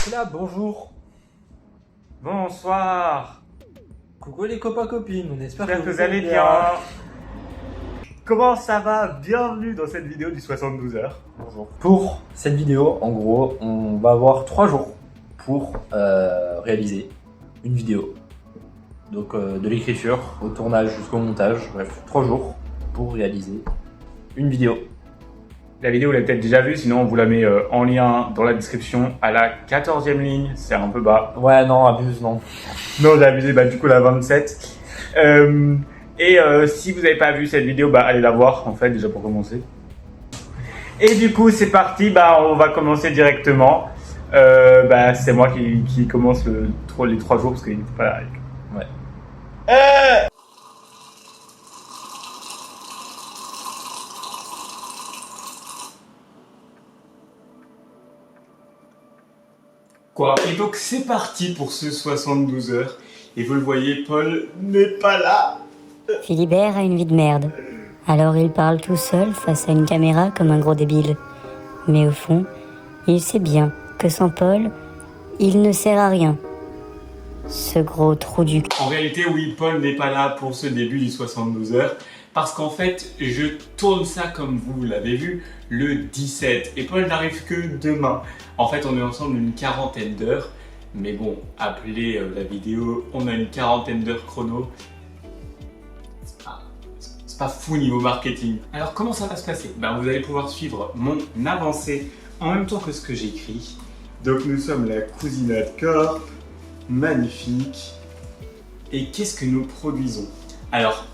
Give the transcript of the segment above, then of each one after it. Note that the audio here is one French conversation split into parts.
Là, bonjour. Bonsoir. Coucou les copains copines, on espère J'espère que vous allez bien. Comment ça va? Bienvenue dans cette vidéo du 72 heures. Bonjour. Pour cette vidéo, en gros, on va avoir 3 jours pour réaliser une vidéo. Donc de l'écriture au tournage jusqu'au montage, bref, 3 jours pour réaliser une vidéo. La vidéo, vous l'avez peut-être déjà vue, sinon on vous la met en lien dans la description à la 14e ligne, c'est un peu bas. Ouais, non, abuse, non. Non, j'ai abusé, du coup la 27. Si vous n'avez pas vu cette vidéo, allez la voir en fait, déjà pour commencer. Et du coup, c'est parti, on va commencer directement. C'est moi qui commence les 3 jours parce qu'il n'était pas là. Ouais. Quoi? Et donc c'est parti pour ce 72 heures. Et vous le voyez, Paul n'est pas là. Philibert a une vie de merde. Alors il parle tout seul face à une caméra comme un gros débile. Mais au fond, il sait bien que sans Paul, il ne sert à rien. Ce gros trou du... En réalité, oui, Paul n'est pas là pour ce début du 72 heures. Parce qu'en fait, je tourne ça comme vous l'avez vu, le 17. Et Paul n'arrive que demain. En fait, on est ensemble une quarantaine d'heures. Mais bon, appelez la vidéo, on a une quarantaine d'heures chrono. C'est pas fou niveau marketing. Alors comment ça va se passer? Vous allez pouvoir suivre mon avancée en même temps que ce que j'écris. Donc nous sommes la Cousinade Corp, magnifique. Et qu'est-ce que nous produisons? Alors,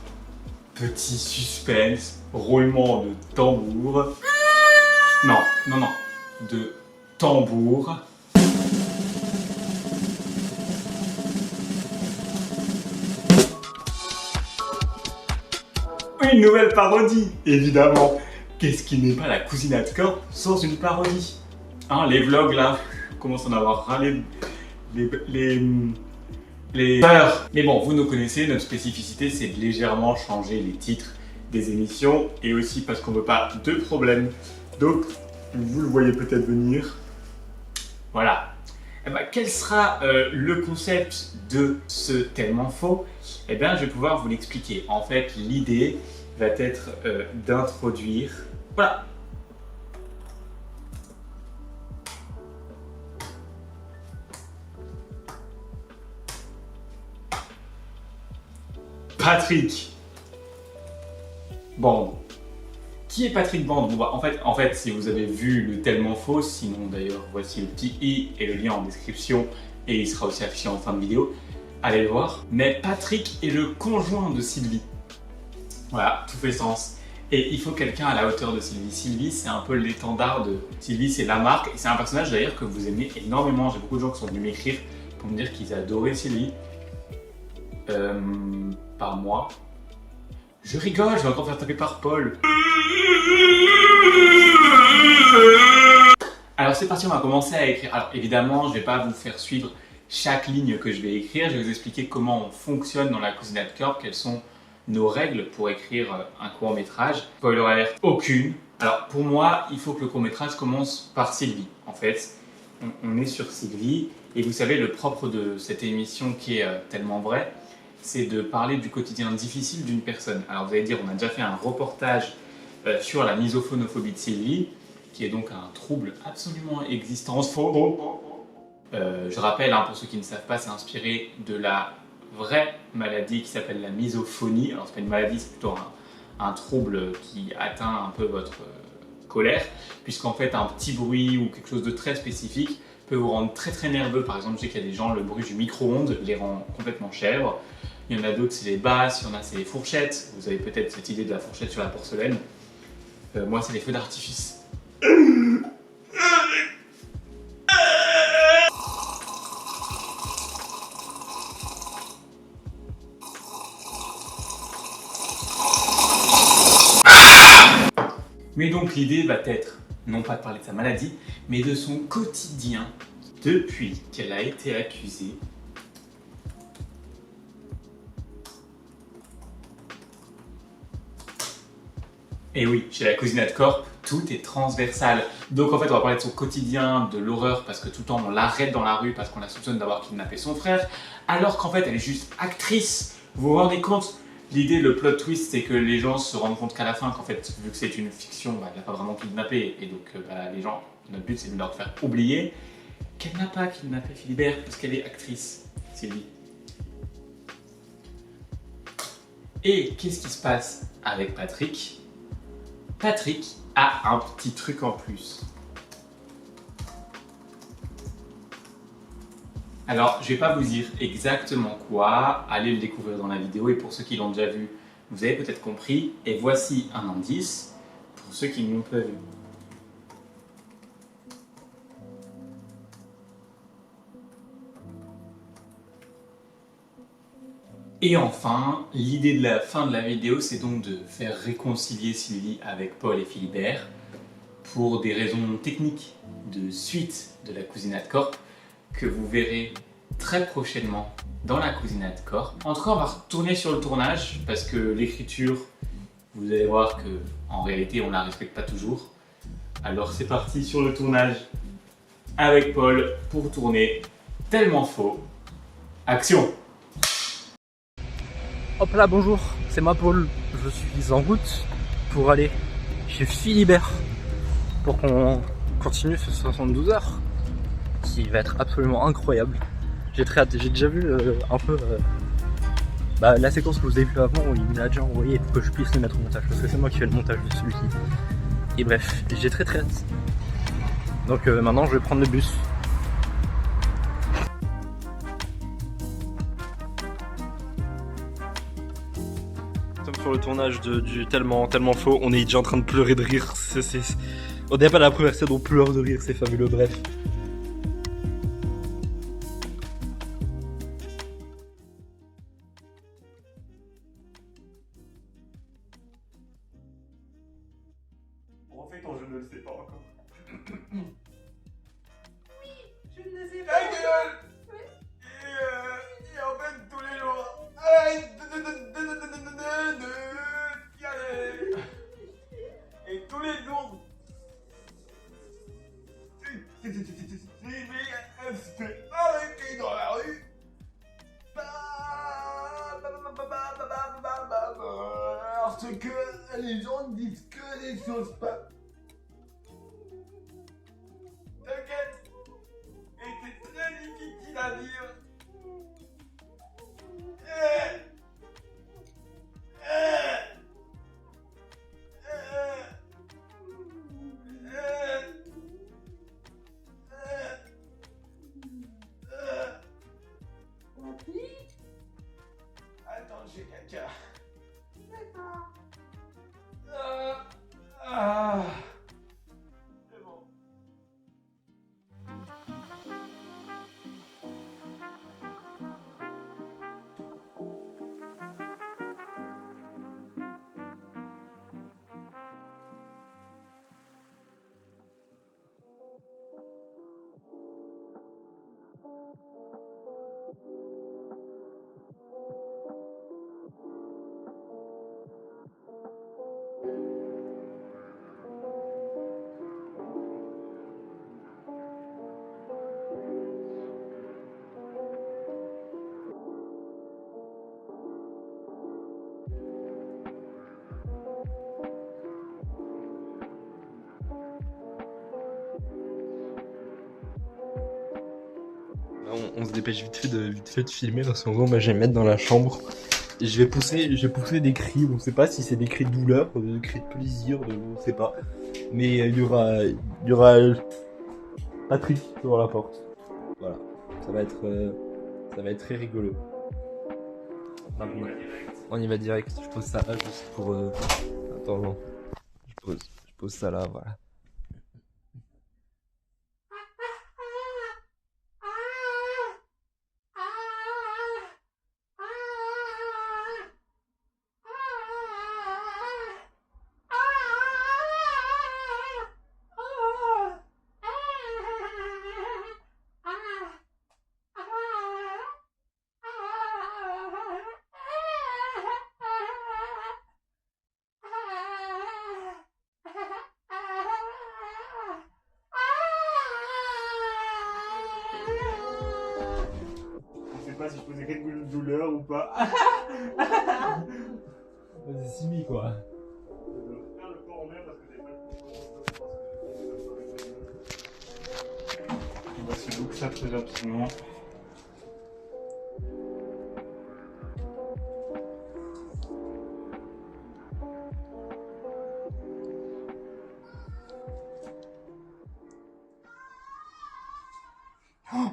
petit suspense, roulement de tambour. Non, de tambour. Une nouvelle parodie, évidemment. Qu'est-ce qui n'est pas la Cousinade Corp sans une parodie? Les vlogs là, on commence à en avoir ras les heures. Mais bon, vous nous connaissez, notre spécificité c'est de légèrement changer les titres des émissions et aussi parce qu'on veut pas de problème. Donc, vous le voyez peut-être venir. Voilà. Quel sera le concept de ce Tellement Faux? Je vais pouvoir vous l'expliquer. En fait, l'idée va être d'introduire... Voilà. Patrick Bande. Qui est Patrick Bande? En fait, si vous avez vu le Tellement Faux, sinon d'ailleurs, voici le petit i et le lien en description et il sera aussi affiché en fin de vidéo. Allez le voir. Mais Patrick est le conjoint de Sylvie. Voilà, tout fait sens. Et il faut quelqu'un à la hauteur de Sylvie. Sylvie, c'est un peu l'étendard de... Sylvie, c'est la marque. Et c'est un personnage d'ailleurs que vous aimez énormément. J'ai beaucoup de gens qui sont venus m'écrire pour me dire qu'ils adoraient Sylvie. Par moi. Je rigole, je vais encore me faire taper par Paul. Alors c'est parti, on va commencer à écrire. Alors évidemment, je ne vais pas vous faire suivre chaque ligne que je vais écrire. Je vais vous expliquer comment on fonctionne dans la Cousinade Corp, quelles sont nos règles pour écrire un court-métrage. Spoiler alert, aucune. Alors pour moi, il faut que le court-métrage commence par Sylvie. En fait, on est sur Sylvie. Et vous savez, le propre de cette émission qui est tellement vrai, c'est de parler du quotidien difficile d'une personne. Alors vous allez dire, on a déjà fait un reportage sur la misophonophobie de Sylvie, qui est donc un trouble absolument existentiel. Je rappelle, pour ceux qui ne savent pas, c'est inspiré de la vraie maladie qui s'appelle la misophonie. Alors c'est pas une maladie, c'est plutôt un trouble qui atteint un peu votre colère, puisqu'en fait un petit bruit ou quelque chose de très spécifique peut vous rendre très très nerveux. Par exemple, je sais qu'il y a des gens, le bruit du micro-ondes les rend complètement chèvres. Il y en a d'autres, c'est les basses, il y en a, c'est les fourchettes. Vous avez peut-être cette idée de la fourchette sur la porcelaine. Moi, c'est les feux d'artifice. Mais donc, l'idée va être, non pas de parler de sa maladie, mais de son quotidien depuis qu'elle a été accusée Et oui, chez la Cousinade Corp, tout est transversal. Donc en fait, on va parler de son quotidien, de l'horreur, parce que tout le temps on l'arrête dans la rue parce qu'on la soupçonne d'avoir kidnappé son frère, alors qu'en fait elle est juste actrice. Vous vous rendez compte? L'idée, le plot twist, c'est que les gens se rendent compte qu'à la fin, qu'en fait, vu que c'est une fiction, bah, elle n'a pas vraiment kidnappé, et donc bah, les gens, notre but c'est de leur faire oublier qu'elle n'a pas kidnappé Philibert, parce qu'elle est actrice, Sylvie. Et qu'est-ce qui se passe avec Patrick? Patrick a un petit truc en plus. Alors, je vais pas vous dire exactement quoi, allez le découvrir dans la vidéo, et pour ceux qui l'ont déjà vu, vous avez peut-être compris, et voici un indice pour ceux qui ne l'ont pas vu. Et enfin, l'idée de la fin de la vidéo, c'est donc de faire réconcilier Sylvie avec Paul et Philibert pour des raisons techniques de suite de la Cousinade Corp que vous verrez très prochainement dans la Cousinade Corp. En tout cas, on va retourner sur le tournage parce que l'écriture, vous allez voir que en réalité, on la respecte pas toujours. Alors c'est parti sur le tournage avec Paul pour tourner Tellement Faux. Action! Hop là, bonjour, c'est moi Paul. Je suis en route pour aller chez Philibert pour qu'on continue ce 72 heures qui va être absolument incroyable. J'ai très hâte, j'ai déjà vu un peu la séquence que vous avez vue avant où il me l'a déjà envoyé pour que je puisse le mettre au montage parce que c'est moi qui fais le montage de celui-ci. Et bref, j'ai très hâte. Donc maintenant je vais prendre le bus. Sur le tournage du tellement faux, on est déjà en train de pleurer de rire. On n'est pas la première scène, on pleure de rire, c'est fabuleux, bref. Bon, en fait, je ne le sais pas encore. Oui, je ne le sais pas. Ta gueule! Et en fait, tous les jours. Et tous les jours. Arrêtez dans la rue. Parce que les gens disent que des choses pas. T'inquiète. Et c'est très difficile à dire. Attends, j'ai caca. D'accord. C'est bon. Là, on se dépêche vite fait de filmer parce qu'en gros, moi, je vais me mettre dans la chambre. Et je vais pousser des cris. On sait pas si c'est des cris de douleur, des cris de plaisir, on sait pas. Mais il y aura Patrick devant la porte. Voilà, ça va être très rigolo. On y va direct. Je pose ça là juste pour. Attends, non. Je pose ça là, voilà. pas si je posais quelque douleur ou pas. C'est Simi quoi. Faire le corps en mer parce que j'ai pas le voici donc ça très rapidement.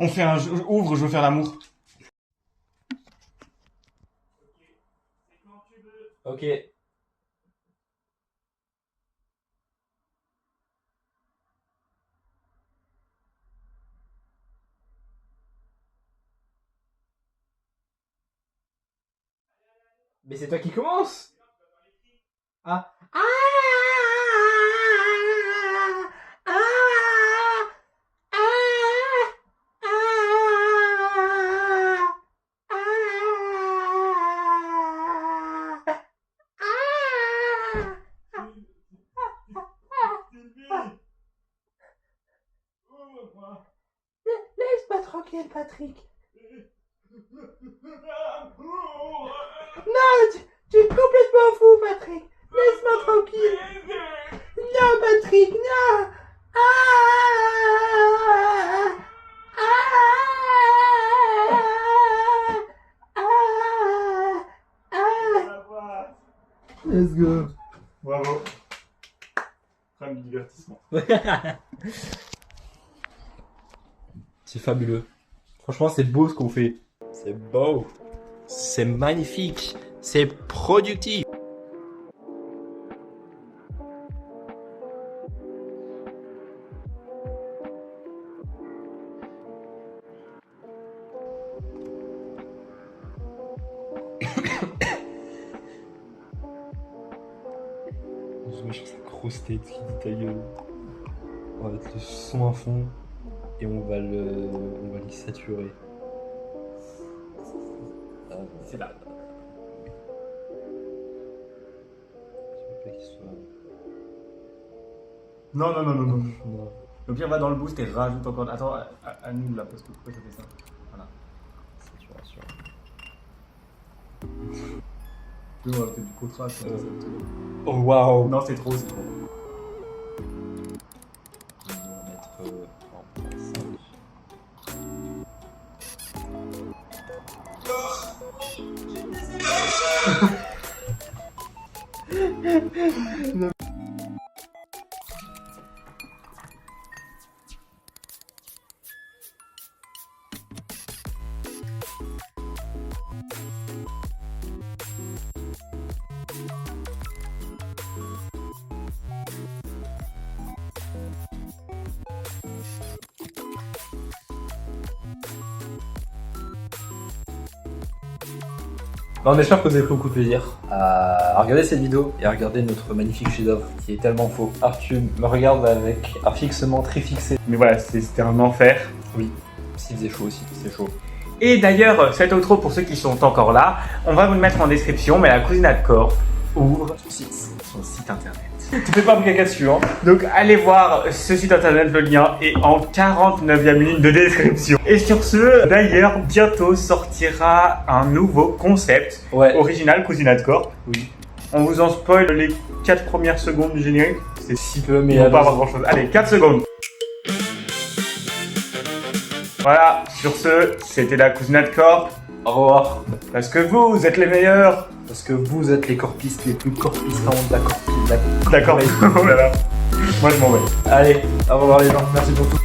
On fait un ouvre, je veux faire l'amour. Ok. Mais c'est toi qui commence. Ah. Laisse-moi tranquille, Patrick. Non, tu es complètement fou, Patrick. Laisse-moi tranquille. Non, Patrick, non. Let's go. Bravo. Trame du divertissement. C'est fabuleux. Franchement, c'est beau ce qu'on fait. C'est beau. C'est magnifique. C'est productif. Je me cherche la grosse tête qui dit ta gueule. On va mettre le son à fond et on va le saturer. C'est là. Je veux pas qu'il soit... Non, non, non, non, non. Non. Le pire, va dans le boost et rajoute encore. Attends, annule là, parce que pourquoi ça fait ça? Voilà. Saturation. Tu vois, peut-être du contraste. Oh waouh. Non, c'est trop, c'est trop. On va mettre en 5. On espère que vous avez pris beaucoup de plaisir à regarder cette vidéo et à regarder notre magnifique chef-d'œuvre qui est tellement faux. Arthur me regarde avec un fixement très fixé. Mais voilà, c'était un enfer. Oui, s'il faisait chaud aussi, c'est chaud. Et d'ailleurs, cette outro, pour ceux qui sont encore là, on va vous le mettre en description, mais la Cousinade Corp ouvre son site internet. Tu fais pas un caca dessus, hein. Donc allez voir ce site internet, le lien est en 49e ligne de description. Et sur ce, d'ailleurs, bientôt sortira un nouveau concept original Cousinade Corp. Oui. On vous en spoil les 4 premières secondes du générique. C'est si peu, mais il ne va pas avoir grand chose. Allez, 4 secondes. Voilà, sur ce, c'était la Cousinade Corp. Au revoir. Parce que vous êtes les meilleurs. Parce que vous êtes les corpistes les plus corpistants de la corpiste. D'accord. Oh là là. Moi je m'en vais. Allez, au revoir les gens. Merci pour tout.